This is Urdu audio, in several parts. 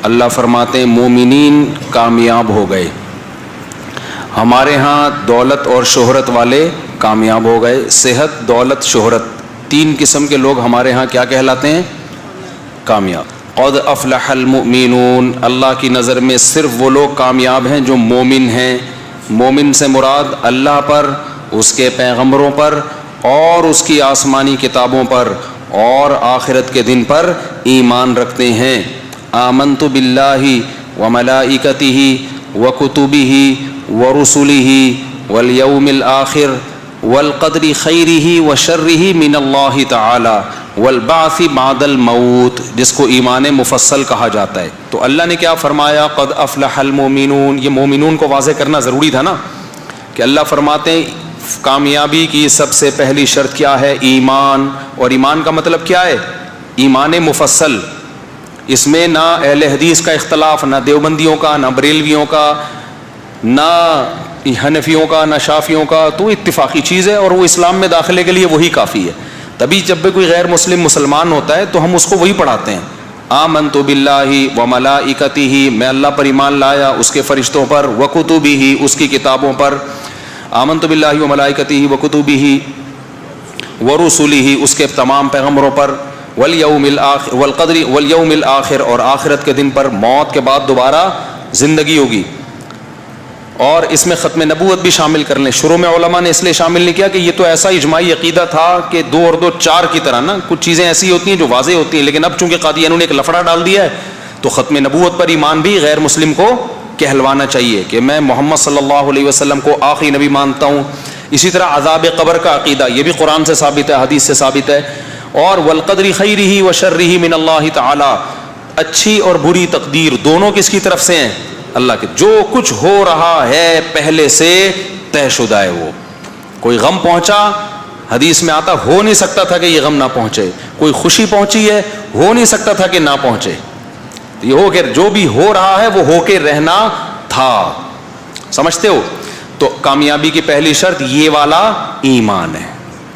اللہ فرماتے ہیں مومنین کامیاب ہو گئے. ہمارے ہاں دولت اور شہرت والے کامیاب ہو گئے. صحت، دولت، شہرت، تین قسم کے لوگ ہمارے ہاں کیا کہلاتے ہیں؟ کامیاب. قد افلح المؤمنون، اللہ کی نظر میں صرف وہ لوگ کامیاب ہیں جو مومن ہیں. مومن سے مراد اللہ پر، اس کے پیغمبروں پر اور اس کی آسمانی کتابوں پر اور آخرت کے دن پر ایمان رکھتے ہیں. آمنت باللہ وملائکتہ وکتبہ ورسلہ والیوم الآخر والقدر خیرہ وشرہ من اللہ تعالی والبعث بعد الموت، جس کو ایمان مفصل کہا جاتا ہے. تو اللہ نے کیا فرمایا؟ قد افلح المؤمنون. یہ مومنون کو واضح کرنا ضروری تھا نا، کہ اللہ فرماتے ہیں کامیابی کی سب سے پہلی شرط کیا ہے؟ ایمان. اور ایمان کا مطلب کیا ہے؟ ایمان مفصل. اس میں نہ اہل حدیث کا اختلاف، نہ دیوبندیوں کا، نہ بریلویوں کا، نہ حنفیوں کا، نہ شافیوں کا. تو اتفاقی چیز ہے، اور وہ اسلام میں داخلے کے لیے وہی کافی ہے. تبھی جب بھی کوئی غیر مسلم مسلمان ہوتا ہے تو ہم اس کو وہی پڑھاتے ہیں. آمنت باللہ وملائکتہ، میں اللہ پر ایمان لایا، اس کے فرشتوں پر، وکتبہ، اس کی کتابوں پر. آمنت باللہ وملائکتہ وکتبہ ورسلہ، اس کے تمام پیغمبروں پر، والیوم الآخر والقدر والیوم الآخر، اور آخرت کے دن پر، موت کے بعد دوبارہ زندگی ہوگی. اور اس میں ختم نبوت بھی شامل کر لیں. شروع میں علماء نے اس لیے شامل نہیں کیا کہ یہ تو ایسا اجماعی عقیدہ تھا کہ 2 اور 2 4 کی طرح نا، کچھ چیزیں ایسی ہوتی ہیں جو واضح ہوتی ہیں، لیکن اب چونکہ قادیانیوں نے ایک لفڑا ڈال دیا ہے تو ختم نبوت پر ایمان بھی غیر مسلم کو کہلوانا چاہیے کہ میں محمد صلی اللہ علیہ وسلم کو آخری نبی مانتا ہوں. اسی طرح عذاب قبر کا عقیدہ، یہ بھی قرآن سے ثابت ہے، حدیث سے ثابت ہے. اور والقدر خیرہ وشرہ من اللہ تعالی، اچھی اور بری تقدیر دونوں کس کی طرف سے ہیں؟ اللہ کے. جو کچھ ہو رہا ہے پہلے سے طے شدہ ہے. وہ کوئی غم پہنچا، حدیث میں آتا ہو نہیں سکتا تھا کہ یہ غم نہ پہنچے. کوئی خوشی پہنچی ہے، ہو نہیں سکتا تھا کہ نہ پہنچے. یہ ہو کہ جو بھی ہو رہا ہے وہ ہو کے رہنا تھا. سمجھتے ہو؟ تو کامیابی کی پہلی شرط یہ والا ایمان ہے.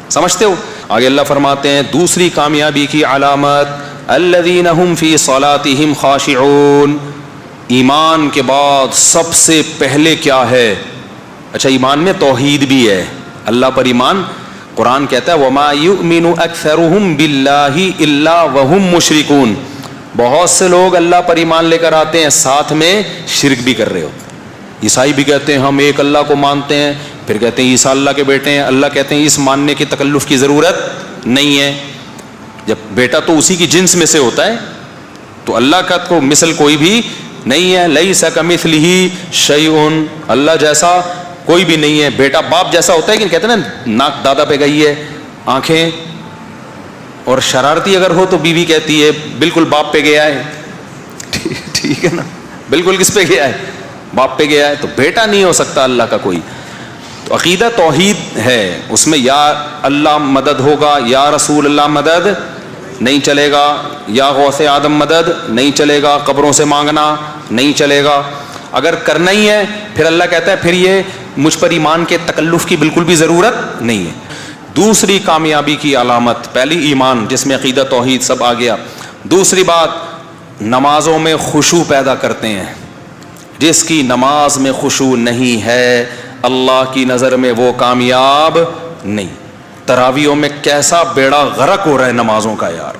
سمجھتے ہو؟ آگے اللہ فرماتے ہیں دوسری کامیابی کی علامت الذین هم فی صلاتهم خاشعون. ایمان کے بعد سب سے پہلے کیا ہے؟ اچھا، ایمان میں توحید بھی ہے، اللہ پر ایمان. قرآن کہتا ہے وما یؤمن اکثرهم باللہ الا وهم مشرکون. بہت سے لوگ اللہ پر ایمان لے کر آتے ہیں، ساتھ میں شرک بھی کر رہے ہوتے ہیں. عیسائی بھی کہتے ہیں ہم ایک اللہ کو مانتے ہیں، پھر کہتے ہیں عیسیٰ اللہ کے بیٹے ہیں. اللہ کہتے ہیں اس ماننے کی تکلف کی ضرورت نہیں ہے، جب بیٹا تو اسی کی جنس میں سے ہوتا ہے، تو اللہ کا کو مثل کوئی بھی نہیں ہے. لیس کمثلہ شیء، اللہ جیسا کوئی بھی نہیں ہے. بیٹا باپ جیسا ہوتا ہے کہ کہتے ہیں نا ناک دادا پہ گئی ہے، آنکھیں، اور شرارتی اگر ہو تو بیوی کہتی ہے بالکل باپ پہ گیا ہے. ٹھیک ہے نا، بالکل کس پہ گیا ہے؟ باپ پہ گیا ہے. تو بیٹا نہیں ہو سکتا اللہ کا کوئی. تو عقیدہ توحید ہے، اس میں یا اللہ مدد ہوگا یا رسول اللہ مدد نہیں چلے گا، یا غوث آدم مدد نہیں چلے گا، قبروں سے مانگنا نہیں چلے گا. اگر کرنا ہی ہے پھر اللہ کہتا ہے پھر یہ مجھ پر ایمان کے تکلف کی بالکل بھی ضرورت نہیں ہے. دوسری کامیابی کی علامت، پہلی ایمان جس میں عقیدہ توحید سب آ گیا. دوسری بات، نمازوں میں خشوع پیدا کرتے ہیں. جس کی نماز میں خشوع نہیں ہے اللہ کی نظر میں وہ کامیاب نہیں. تراویحوں میں کیسا بیڑا غرق ہو رہا ہے نمازوں کا یار.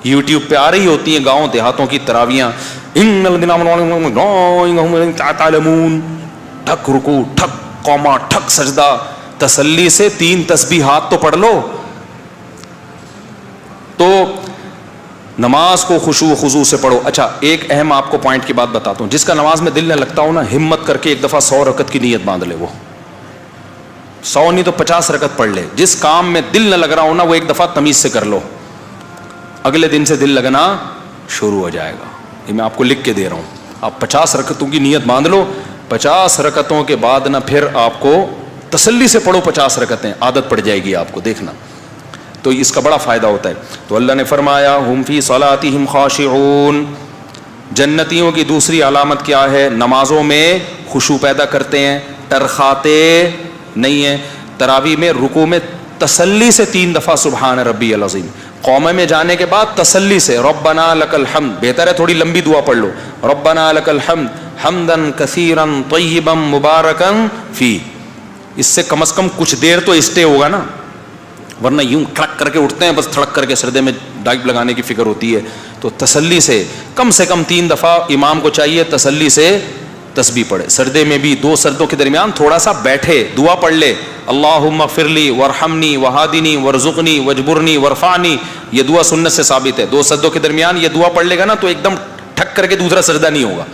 یوٹیوب پہ آ رہی ہوتی ہیں گاؤں دیہاتوں کی تراویحاں، ٹھک رکوع، ٹھک قوما، ٹھک سجدہ. تسلی سے 3 تسبیحات تو پڑھ لو. تو نماز کو خشوع و خضوع سے پڑھو. اچھا، ایک اہم آپ کو پوائنٹ کی بات بتاتا ہوں. جس کا نماز میں دل نہ لگتا ہو نا، ہمت کر کے ایک دفعہ 100 رکعت کی نیت باندھ لے. وہ 100 نہیں تو 50 رکعت پڑھ لے. جس کام میں دل نہ لگ رہا ہو نا، وہ ایک دفعہ تمیز سے کر لو، اگلے دن سے دل لگنا شروع ہو جائے گا. یہ میں آپ کو لکھ کے دے رہا ہوں. آپ 50 رکعتوں کی نیت باندھ لو. 50 رکعتوں کے بعد نا پھر آپ کو تسلی سے پڑھو 50 رکعتیں، عادت پڑ جائے گی آپ کو، دیکھنا. تو اس کا بڑا فائدہ ہوتا ہے. تو اللہ نے فرمایا ہم فی صلاتہم خاشعون. جنتیوں کی دوسری علامت کیا ہے؟ نمازوں میں خشوع پیدا کرتے ہیں، ٹرخاتے نہیں ہیں. تراویح میں رکوع میں تسلی سے 3 دفعہ سبحان ربی العظیم. قومے میں جانے کے بعد تسلی سے ربنا لک الحمد، بہتر ہے تھوڑی لمبی دعا پڑھ لو، ربنا لک الحمد حمدا کثیرا طیبا مبارکا فی، اس سے کم از کم کچھ دیر تو اسٹے ہوگا نا، ورنہ یوں کھڑک کر کے اٹھتے ہیں بس تھڑک کر کے سردے میں ڈائپ لگانے کی فکر ہوتی ہے. تو تسلی سے کم 3 دفعہ امام کو چاہیے تسلی سے تسبیح پڑھے. سردے میں بھی 2 سردوں کے درمیان تھوڑا سا بیٹھے دعا پڑھ لے، اللہم اغفر لی وارحمنی وہادنی وارزقنی واجبرنی وارفعنی، یہ دعا سنت سے ثابت ہے. 2 سردوں کے درمیان یہ دعا پڑھ لے گا نا تو ایک دم ٹھک کر کے دوسرا سجدہ نہیں ہوگا.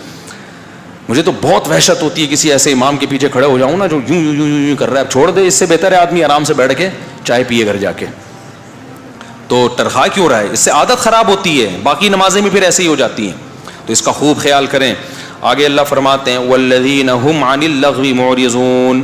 مجھے تو بہت وحشت ہوتی ہے کسی ایسے امام کے پیچھے کھڑے ہو جاؤں نا جو یوں یوں یوں یوں کر رہا ہے. چھوڑ دے، اس سے بہتر ہے آدمی آرام سے بیٹھ کے چائے پیے گھر جا کے. تو ٹرخا کیوں رہا ہے؟ اس سے عادت خراب ہوتی ہے، باقی نمازیں بھی پھر ایسے ہی ہو جاتی ہیں. تو اس کا خوب خیال کریں. آگے اللہ فرماتے ہیں والذین هم عن اللغو معرضون،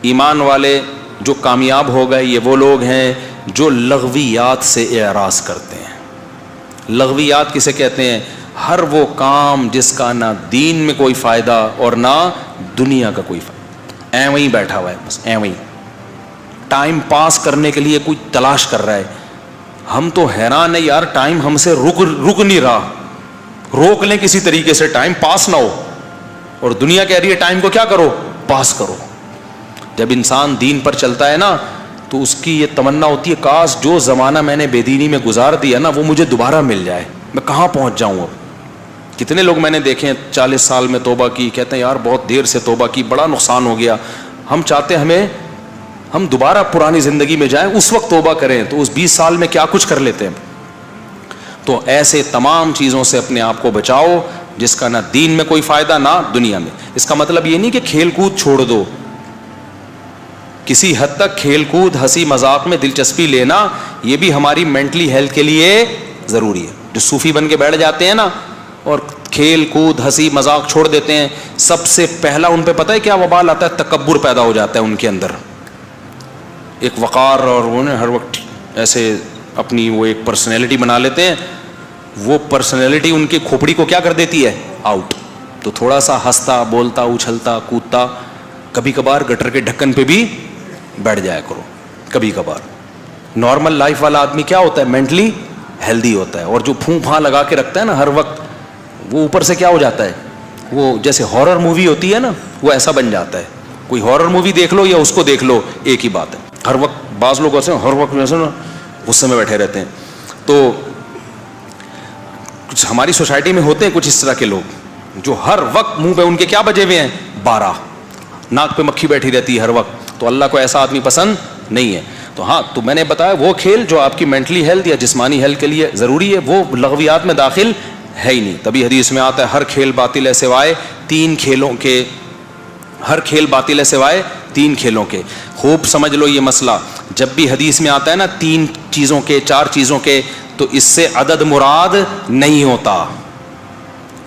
ایمان والے جو کامیاب ہو گئے یہ وہ لوگ ہیں جو لغویات سے اعراض کرتے ہیں. لغویات کسے کہتے ہیں؟ ہر وہ کام جس کا نہ دین میں کوئی فائدہ اور نہ دنیا کا کوئی فائدہ، ایویں ہی بیٹھا ہوا ہے، بس ایویں ہی ٹائم پاس کرنے کے لیے کوئی تلاش کر رہا ہے. ہم تو حیران ہیں یار، ٹائم ہم سے رک نہیں رہا. روک لیں کسی طریقے سے ٹائم پاس نہ ہو، اور دنیا کہہ رہی ہے ٹائم کو کیا کرو، پاس کرو. جب انسان دین پر چلتا ہے نا تو اس کی یہ تمنا ہوتی ہے کاش جو زمانہ میں نے بے دینی میں گزار دیا نا وہ مجھے دوبارہ مل جائے، میں کہاں پہنچ جاؤں اب. کتنے لوگ میں نے دیکھے ہیں 40 سال میں توبہ کی، کہتے ہیں یار بہت دیر سے توبہ کی، بڑا نقصان ہو گیا. ہم چاہتے ہم دوبارہ پرانی زندگی میں جائیں، اس وقت توبہ کریں تو اس 20 سال میں کیا کچھ کر لیتے ہیں. تو ایسے تمام چیزوں سے اپنے آپ کو بچاؤ جس کا نہ دین میں کوئی فائدہ نہ دنیا میں. اس کا مطلب یہ نہیں کہ کھیل کود چھوڑ دو، کسی حد تک کھیل کود ہنسی مذاق میں دلچسپی لینا یہ بھی ہماری مینٹلی ہیلتھ کے لیے ضروری ہے. جو صوفی بن کے بیٹھ جاتے ہیں نا اور کھیل کود ہنسی مذاق چھوڑ دیتے ہیں، سب سے پہلا ان پہ پتہ ہے کیا وبال آتا ہے؟ تکبر پیدا ہو جاتا ہے ان کے اندر، ایک وقار، اور وہ ہر وقت ایسے اپنی وہ ایک پرسنالٹی بنا لیتے ہیں. وہ پرسنالٹی ان کی کھوپڑی کو کیا کر دیتی ہے؟ آؤٹ. تو تھوڑا سا ہنستا بولتا اچھلتا کودتا، کبھی کبھار گٹر کے ڈھکن پہ بھی بیٹھ جایا کرو. کبھی کبھار نارمل لائف والا آدمی کیا ہوتا ہے؟ مینٹلی ہیلدی ہوتا ہے. اور جو پھوں پھاں لگا کے رکھتا ہے نا ہر وقت، وہ اوپر سے کیا ہو جاتا ہے؟ وہ جیسے ہارر مووی ہوتی ہے نا وہ ایسا بن جاتا ہے. کوئی ہارر مووی دیکھ لو یا اس کو دیکھ لو ایک ہی بات ہے. ہر وقت بعض لوگ ایسے ہر وقت ایسے نا غصے میں بیٹھے رہتے ہیں. تو کچھ ہماری سوسائٹی میں ہوتے ہیں کچھ اس طرح کے لوگ جو ہر وقت منہ پہ ان کے کیا بجے ہوئے ہیں؟ 12، ناک پہ مکھی بیٹھی رہتی ہے ہر وقت. تو اللہ کو ایسا آدمی پسند نہیں ہے. تو ہاں، تو میں نے بتایا وہ کھیل جو آپ کی مینٹلی ہیلتھ یا جسمانی ہیلتھ کے لیے ضروری ہے وہ لغویات میں داخل ہے ہی نہیں. تبھی حدیث میں آتا ہے ہر کھیل باطل ہے سوائے 3 کھیلوں کے، ہر کھیل باطل ہے سوائے 3 کھیلوں کے. خوب سمجھ لو یہ مسئلہ. جب بھی حدیث میں آتا ہے نا 3 چیزوں کے 4 چیزوں کے، تو اس سے عدد مراد نہیں ہوتا.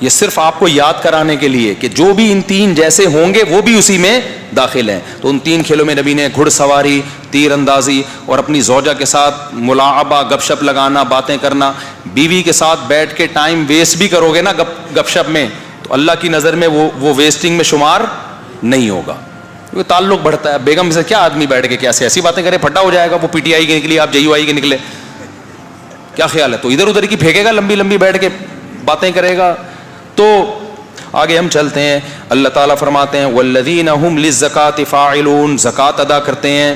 یہ صرف آپ کو یاد کرانے کے لیے کہ جو بھی ان 3 جیسے ہوں گے وہ بھی اسی میں داخل ہیں. تو ان 3 کھیلوں میں نبی نے گھڑ سواری، تیر اندازی اور اپنی زوجہ کے ساتھ ملاعبہ، گپ شپ لگانا، باتیں کرنا. بیوی کے ساتھ بیٹھ کے ٹائم ویسٹ بھی کرو گے نا گپ شپ میں تو اللہ کی نظر میں وہ ویسٹنگ میں شمار نہیں ہوگا. تعلق بڑھتا ہے. بیگم سے کیا آدمی بیٹھ کے کیسے ایسی باتیں کرے؟ پھٹا ہو جائے گا. وہ پی ٹی آئی کے نکلی، آپ جے یو آئی کے نکلے، کیا خیال ہے؟ تو ادھر ادھر کی پھینکے گا، لمبی لمبی بیٹھ کے باتیں کرے گا. تو آگے ہم چلتے ہیں. اللہ تعالیٰ فرماتے ہیں والذین هم للزکاۃ فاعلون، زکوٰۃ ادا کرتے ہیں.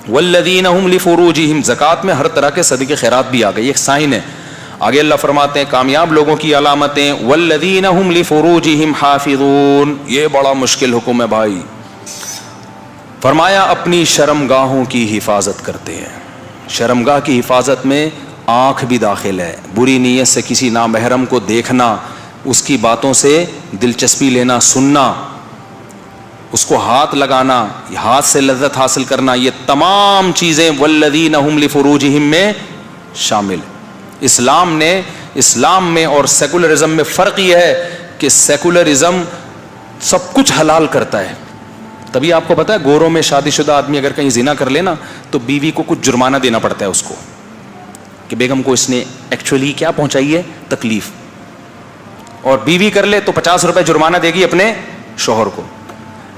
والذین هم لفروجہم، زکوٰۃ میں ہر طرح کے صدقے خیرات بھی آ گئے، ایک سائن ہے. آگے اللہ فرماتے ہیں کامیاب لوگوں کی علامتیں والذین هم لفروجہم حافظون. یہ بڑا مشکل حکم ہے بھائی. فرمایا اپنی شرمگاہوں کی حفاظت کرتے ہیں. شرمگاہ کی حفاظت میں آنکھ بھی داخل ہے. بری نیت سے کسی نامحرم کو دیکھنا، اس کی باتوں سے دلچسپی لینا، سننا، اس کو ہاتھ لگانا، ہاتھ سے لذت حاصل کرنا، یہ تمام چیزیں والذین هم لفروجہم میں شامل. اسلام میں اور سیکولرزم میں فرق یہ ہے کہ سیکولرزم سب کچھ حلال کرتا ہے. تبھی آپ کو پتا ہے گوروں میں شادی شدہ آدمی اگر کہیں زنا کر لینا تو بیوی کو کچھ جرمانہ دینا پڑتا ہے اس کو کہ بیگم کو اس نے ایکچولی کیا پہنچائی ہے؟ تکلیف. اور بیوی کر لے تو 50 روپے جرمانہ دے گی اپنے شوہر کو.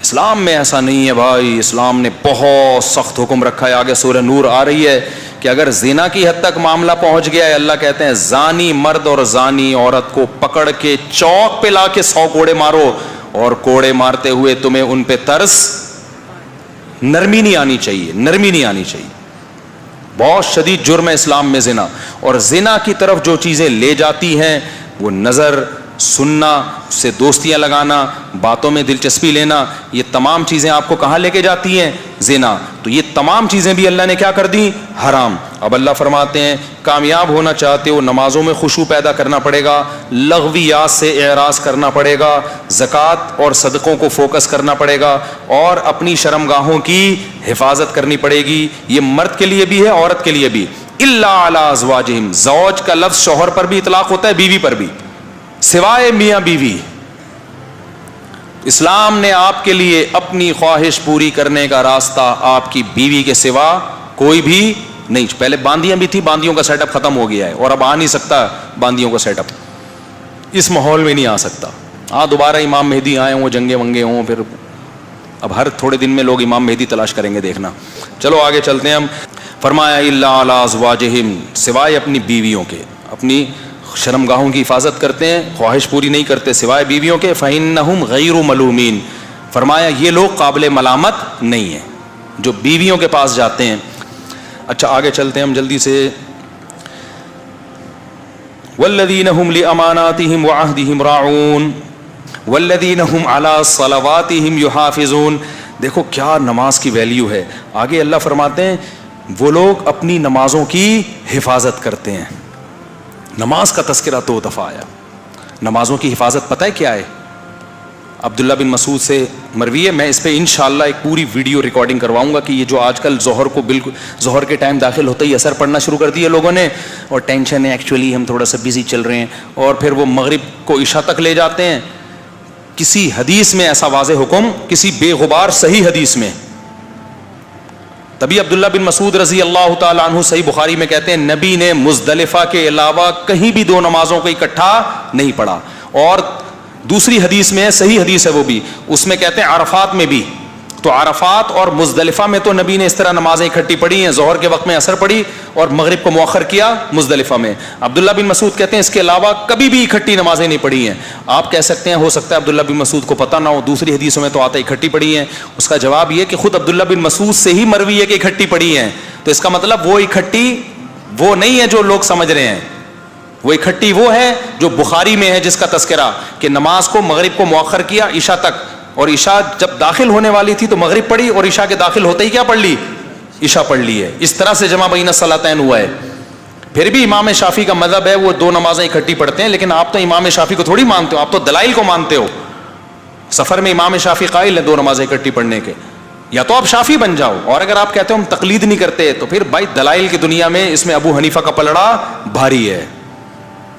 اسلام میں ایسا نہیں ہے بھائی. اسلام نے بہت سخت حکم رکھا ہے. آگے سورہ نور آ رہی ہے کہ اگر زنا کی حد تک معاملہ پہنچ گیا ہے، اللہ کہتے ہیں زانی مرد اور زانی عورت کو پکڑ کے چوک پہ لا کے 100 کوڑے مارو، اور کوڑے مارتے ہوئے تمہیں ان پہ ترس، نرمی نہیں آنی چاہیے، نرمی نہیں آنی چاہیے. بہت شدید جرم ہے اسلام میں زنا. اور زنا کی طرف جو چیزیں لے جاتی ہیں وہ نظر، سننا، اس سے دوستیاں لگانا، باتوں میں دلچسپی لینا، یہ تمام چیزیں آپ کو کہاں لے کے جاتی ہیں؟ زنا. تو یہ تمام چیزیں بھی اللہ نے کیا کر دی؟ حرام. اب اللہ فرماتے ہیں کامیاب ہونا چاہتے ہو نمازوں میں خشوع پیدا کرنا پڑے گا، لغویات سے اعراض کرنا پڑے گا، زکوٰۃ اور صدقوں کو فوکس کرنا پڑے گا، اور اپنی شرمگاہوں کی حفاظت کرنی پڑے گی. یہ مرد کے لیے بھی ہے، عورت کے لیے بھی. الا علی ازواجہم، زوج کا لفظ شوہر پر بھی اطلاق ہوتا ہے، بیوی پر بھی، سوائے میاں بیوی. اسلام نے آپ کے لیے اپنی خواہش پوری کرنے کا راستہ آپ کی بیوی کے سوا کوئی بھی نہیں. پہلے باندیاں بھی تھی، باندیوں کا سیٹ اپ ختم ہو گیا ہے، اور اب آ نہیں سکتا باندیوں کا سیٹ اپ، اس ماحول میں نہیں آ سکتا. دوبارہ امام مہدی آئے ہوں، جنگیں ونگے ہوں، پھر اب ہر تھوڑے دن میں لوگ امام مہدی تلاش کریں گے، دیکھنا. چلو آگے چلتے ہیں ہم. فرمایا الا علی ازواجہم، سوائے اپنی بیویوں کے، اپنی شرمگاہوں کی حفاظت کرتے ہیں، خواہش پوری نہیں کرتے سوائے بیویوں کے. فإنہم غیر ملومین، فرمایا یہ لوگ قابل ملامت نہیں ہیں جو بیویوں کے پاس جاتے ہیں. اچھا آگے چلتے ہیں ہم جلدی سے. والذین هم لأماناتهم وعہدهم راعون والذین هم علی صلواتهم یحافظون. دیکھو کیا نماز کی ویلیو ہے. آگے اللہ فرماتے ہیں وہ لوگ اپنی نمازوں کی حفاظت کرتے ہیں. نماز کا تذکرہ 2 دفعہ آیا. نمازوں کی حفاظت پتہ ہے کیا ہے؟ عبداللہ بن مسعود سے مروی ہے. میں اس پہ انشاءاللہ ایک پوری ویڈیو ریکارڈنگ کرواؤں گا کہ یہ جو آج کل ظہر کو بالکل ظہر کے ٹائم داخل ہوتا ہی اثر پڑنا شروع کر دیا لوگوں نے، اور ٹینشن ہے، ایکچولی ہم تھوڑا سا بزی چل رہے ہیں، اور پھر وہ مغرب کو عشاء تک لے جاتے ہیں. کسی حدیث میں ایسا واضح حکم، کسی بے غبار صحیح حدیث میں، تبھی عبداللہ بن مسعود رضی اللہ تعالیٰ عنہ صحیح بخاری میں کہتے ہیں نبی نے مزدلفہ کے علاوہ کہیں بھی 2 نمازوں کو اکٹھا نہیں پڑھا. اور دوسری حدیث میں، صحیح حدیث ہے وہ بھی، اس میں کہتے ہیں عرفات میں بھی. تو عرفات اور مزدلفہ میں تو نبی نے اس طرح نمازیں اکٹھی پڑھی ہیں، ظہر کے وقت میں اثر پڑی اور مغرب کو مؤخر کیا مزدلفہ میں. عبداللہ بن مسعود کہتے ہیں اس کے علاوہ کبھی بھی اکٹھی نمازیں نہیں پڑھی ہیں. آپ کہہ سکتے ہیں ہو سکتا ہے عبداللہ بن مسعود کو پتہ نہ ہو، دوسری حدیثوں میں تو آتا ہے اکٹھی پڑھی ہیں. اس کا جواب یہ کہ خود عبداللہ بن مسعود سے ہی مروی ہے کہ اکٹھی پڑھی ہیں. تو اس کا مطلب وہ اکٹھی وہ نہیں ہے جو لوگ سمجھ رہے ہیں، وہ اکٹھی وہ ہے جو بخاری میں ہے، جس کا تذکرہ کہ نماز کو مغرب کو مؤخر کیا عشاء تک، اور عشاء جب داخل ہونے والی تھی تو مغرب پڑھی، اور عشاء کے داخل ہوتے ہی کیا پڑھ لی؟ عشاء پڑھ لی ہے. اس طرح سے جمع بین الصلاتین ہوا ہے. پھر بھی امام شافعی کا مذہب ہے وہ 2 نمازیں اکٹھی پڑھتے ہیں، لیکن آپ تو امام شافعی کو تھوڑی مانتے ہو، آپ تو دلائل کو مانتے ہو. سفر میں امام شافعی قائل ہیں 2 نمازیں اکٹھی پڑھنے کے. یا تو آپ شافعی بن جاؤ، اور اگر آپ کہتے ہو ہم تقلید نہیں کرتے تو پھر بھائی دلائل کی دنیا میں اس میں ابو حنیفہ کا پلڑا بھاری ہے.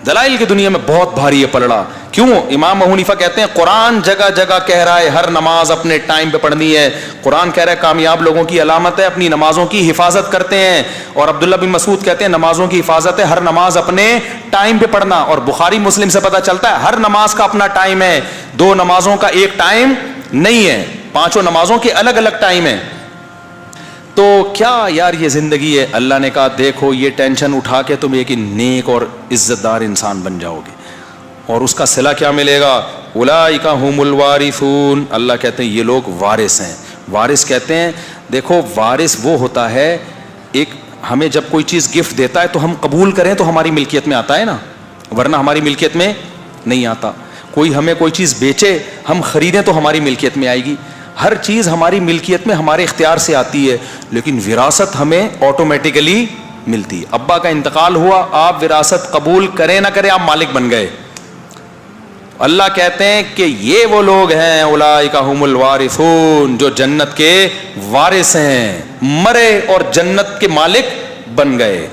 دلائل کی دنیا میں بہت بھاری ہے پلڑا. کیوں؟ امام ابو حنیفہ کہتے ہیں قرآن جگہ جگہ کہہ رہا ہے ہر نماز اپنے ٹائم پہ پڑھنی ہے. قرآن کہہ رہا ہے کامیاب لوگوں کی علامت ہے اپنی نمازوں کی حفاظت کرتے ہیں. اور عبداللہ بن مسعود کہتے ہیں نمازوں کی حفاظت ہے ہر نماز اپنے ٹائم پہ پڑھنا. اور بخاری مسلم سے پتہ چلتا ہے ہر نماز کا اپنا ٹائم ہے، 2 نمازوں کا ایک ٹائم نہیں ہے، 5 نمازوں کے الگ الگ ٹائم ہے. تو کیا یار یہ زندگی ہے؟ اللہ نے کہا دیکھو یہ ٹینشن اٹھا کے تم ایک نیک اور عزت دار انسان بن جاؤ گے، اور اس کا صلہ کیا ملے گا؟ اولئک هم الوارثون. اللہ کہتے ہیں یہ لوگ وارث ہیں. وارث کہتے ہیں دیکھو وارث وہ ہوتا ہے، ایک ہمیں جب کوئی چیز گفٹ دیتا ہے تو ہم قبول کریں تو ہماری ملکیت میں آتا ہے نا، ورنہ ہماری ملکیت میں نہیں آتا. کوئی ہمیں کوئی چیز بیچے، ہم خریدیں تو ہماری ملکیت میں آئے گی. ہر چیز ہماری ملکیت میں ہمارے اختیار سے آتی ہے، لیکن وراثت ہمیں آٹومیٹیکلی ملتی ہے. ابا کا انتقال ہوا، آپ وراثت قبول کریں نہ کریں آپ مالک بن گئے. اللہ کہتے ہیں کہ یہ وہ لوگ ہیں اولئک هم الوارثون جو جنت کے وارث ہیں، مرے اور جنت کے مالک بن گئے.